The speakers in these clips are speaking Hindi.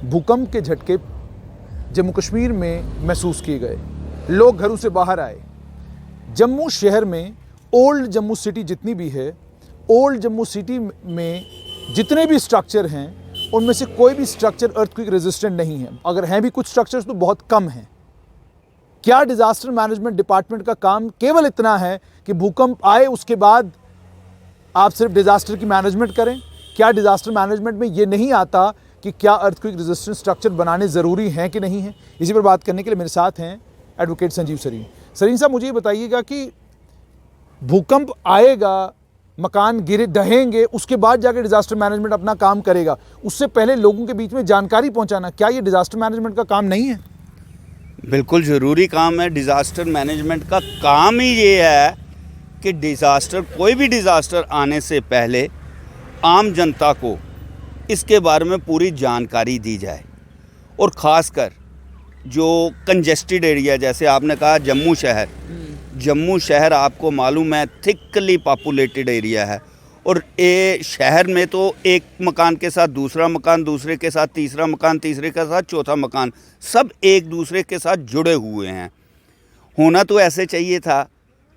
भूकंप के झटके जम्मू कश्मीर में महसूस किए गए। लोग घरों से बाहर आए। जम्मू शहर में ओल्ड जम्मू सिटी जितनी भी है, ओल्ड जम्मू सिटी में जितने भी स्ट्रक्चर हैं उनमें से कोई भी स्ट्रक्चर अर्थक्वेक रेजिस्टेंट नहीं है। अगर हैं भी कुछ स्ट्रक्चर्स तो बहुत कम हैं। क्या डिजास्टर मैनेजमेंट डिपार्टमेंट का काम केवल इतना है कि भूकंप आए उसके बाद आप सिर्फ डिजास्टर की मैनेजमेंट करें? क्या डिजास्टर मैनेजमेंट में ये नहीं आता कि क्या अर्थक्वेक रेजिस्टेंट स्ट्रक्चर बनाने ज़रूरी हैं कि नहीं हैं? इसी पर बात करने के लिए मेरे साथ हैं एडवोकेट संजीव सरीन। सरीन साहब, मुझे ये बताइएगा कि भूकंप आएगा, मकान गिरे ढहेंगे, उसके बाद जाकर डिजास्टर मैनेजमेंट अपना काम करेगा, उससे पहले लोगों के बीच में जानकारी पहुंचाना, क्या ये डिजास्टर मैनेजमेंट का काम नहीं है? बिल्कुल ज़रूरी काम है। डिज़ास्टर मैनेजमेंट का काम ही ये है कि कोई भी डिज़ास्टर आने से पहले आम जनता को इसके बारे में पूरी जानकारी दी जाए। और ख़ासकर जो कंजेस्टेड एरिया, जैसे आपने कहा जम्मू शहर आपको मालूम है थिकली पॉपुलेटेड एरिया है। और ये शहर में तो एक मकान के साथ दूसरा मकान, दूसरे के साथ तीसरा मकान, तीसरे के साथ चौथा मकान, सब एक दूसरे के साथ जुड़े हुए हैं। होना तो ऐसे चाहिए था,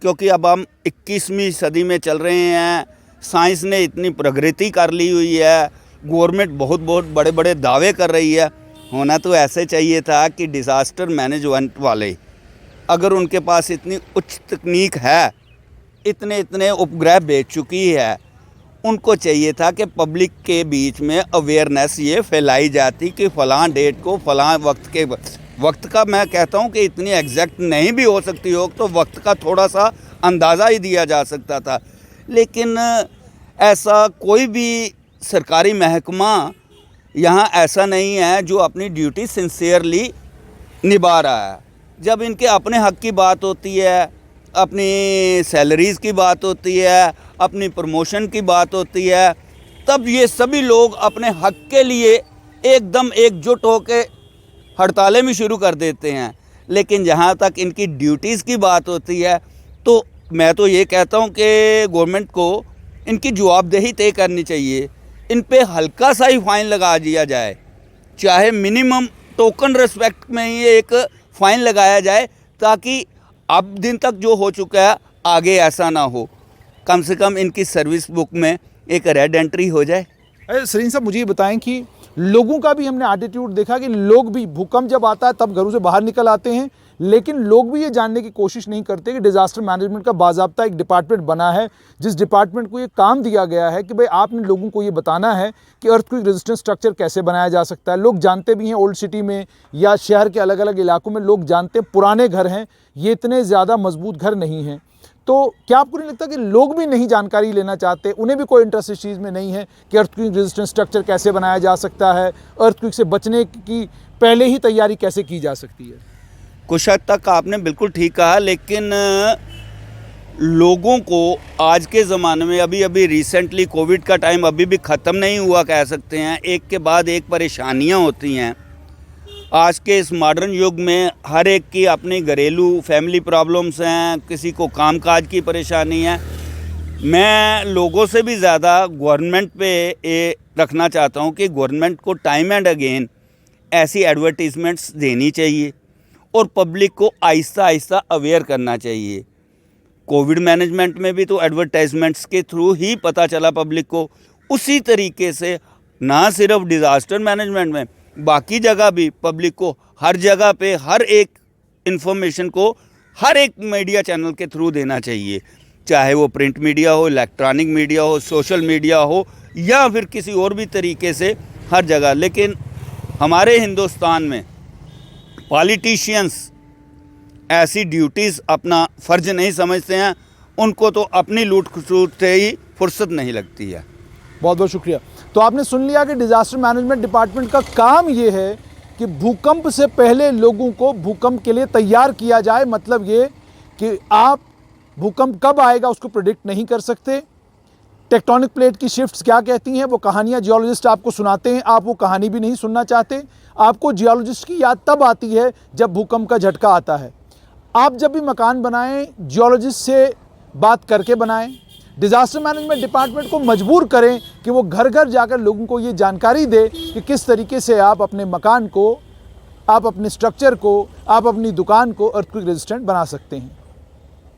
क्योंकि अब हम 21वीं सदी में चल रहे हैं। साइंस ने इतनी प्रगति कर ली हुई है, गवर्नमेंट बहुत बड़े बड़े दावे कर रही है। होना तो ऐसे चाहिए था कि डिज़ास्टर मैनेजमेंट वाले, अगर उनके पास इतनी उच्च तकनीक है, इतने उपग्रह भेज चुकी है, उनको चाहिए था कि पब्लिक के बीच में अवेयरनेस ये फैलाई जाती कि फ़लाँ डेट को फ़लाँ वक्त का, मैं कहता हूँ कि इतनी एग्जैक्ट नहीं भी हो सकती हो तो वक्त का थोड़ा सा अंदाज़ा ही दिया जा सकता था। लेकिन ऐसा कोई भी सरकारी महकमा यहाँ ऐसा नहीं है जो अपनी ड्यूटी सिंसियरली निभा रहा है। जब इनके अपने हक की बात होती है, अपनी सैलरीज़ की बात होती है, अपनी प्रमोशन की बात होती है, तब ये सभी लोग अपने हक के लिए एकदम एकजुट होकर हड़तालें भी शुरू कर देते हैं। लेकिन जहाँ तक इनकी ड्यूटीज़ की बात होती है तो मैं तो ये कहता हूँ कि गवर्नमेंट को इनकी जवाबदेही तय करनी चाहिए। इन पे हल्का सा ही फाइन लगा दिया जाए, चाहे मिनिमम टोकन रिस्पेक्ट में ही एक फ़ाइन लगाया जाए, ताकि अब दिन तक जो हो चुका है आगे ऐसा ना हो। कम से कम इनकी सर्विस बुक में एक रेड एंट्री हो जाए। सरीन साहब, मुझे ये बताएं कि लोगों का भी हमने एटीट्यूड देखा कि लोग भी भूकंप जब आता है तब घरों से बाहर निकल आते हैं, लेकिन लोग भी ये जानने की कोशिश नहीं करते कि डिजास्टर मैनेजमेंट का बाज़ाब्ता एक डिपार्टमेंट बना है, जिस डिपार्टमेंट को ये काम दिया गया है कि भाई आपने लोगों को ये बताना है कि अर्थक्वेक रेजिस्टेंट स्ट्रक्चर कैसे बनाया जा सकता है। लोग जानते भी हैं, ओल्ड सिटी में या शहर के अलग अलग इलाकों में लोग जानते हैं पुराने घर हैं, ये इतने ज़्यादा मजबूत घर नहीं हैं। तो क्या आपको नहीं लगता कि लोग भी नहीं जानकारी लेना चाहते, उन्हें भी कोई इंटरेस्ट इस चीज़ में नहीं है कि अर्थक्वेक रेजिस्टेंट स्ट्रक्चर कैसे बनाया जा सकता है, अर्थक्वेक से बचने की पहले ही तैयारी कैसे की जा सकती है? कुछ हद तक आपने बिल्कुल ठीक कहा, लेकिन लोगों को आज के ज़माने में अभी रिसेंटली कोविड का टाइम अभी भी ख़त्म नहीं हुआ कह सकते हैं। एक के बाद एक परेशानियां होती हैं। आज के इस मॉडर्न युग में हर एक की अपनी घरेलू फैमिली प्रॉब्लम्स हैं, किसी को कामकाज की परेशानी है। मैं लोगों से भी ज़्यादा गवर्नमेंट पे ये रखना चाहता हूँ कि गवर्नमेंट को टाइम एंड अगेन ऐसी एडवर्टीज़मेंट्स देनी चाहिए और पब्लिक को आहिस्ता आहिस्ता अवेयर करना चाहिए। कोविड मैनेजमेंट में भी तो एडवर्टाइजमेंट्स के थ्रू ही पता चला पब्लिक को। उसी तरीके से ना सिर्फ डिज़ास्टर मैनेजमेंट में, बाकी जगह भी पब्लिक को हर जगह पे हर एक इन्फॉर्मेशन को हर एक मीडिया चैनल के थ्रू देना चाहिए, चाहे वो प्रिंट मीडिया हो, इलेक्ट्रॉनिक मीडिया हो, सोशल मीडिया हो या फिर किसी और भी तरीके से हर जगह। लेकिन हमारे हिंदुस्तान में पॉलिटिशियंस ऐसी ड्यूटीज़ अपना फ़र्ज नहीं समझते हैं, उनको तो अपनी लूट खसूट से ही फुर्सत नहीं लगती है। बहुत बहुत शुक्रिया। तो आपने सुन लिया कि डिज़ास्टर मैनेजमेंट डिपार्टमेंट का काम ये है कि भूकंप से पहले लोगों को भूकंप के लिए तैयार किया जाए। मतलब ये कि आप भूकंप कब आएगा उसको प्रेडिक्ट नहीं कर सकते। टेक्टोनिक प्लेट की शिफ्ट्स क्या कहती हैं वो कहानियाँ जियोलॉजिस्ट आपको सुनाते हैं, आप वो कहानी भी नहीं सुनना चाहते। आपको जियोलॉजिस्ट की याद तब आती है जब भूकंप का झटका आता है। आप जब भी मकान बनाएं जियोलॉजिस्ट से बात करके बनाएं। डिज़ास्टर मैनेजमेंट डिपार्टमेंट को मजबूर करें कि वो घर घर जाकर लोगों को ये जानकारी दे कि किस तरीके से आप अपने मकान को, आप अपने स्ट्रक्चर को, आप अपनी दुकान को अर्थक्वेक रेजिस्टेंट बना सकते हैं।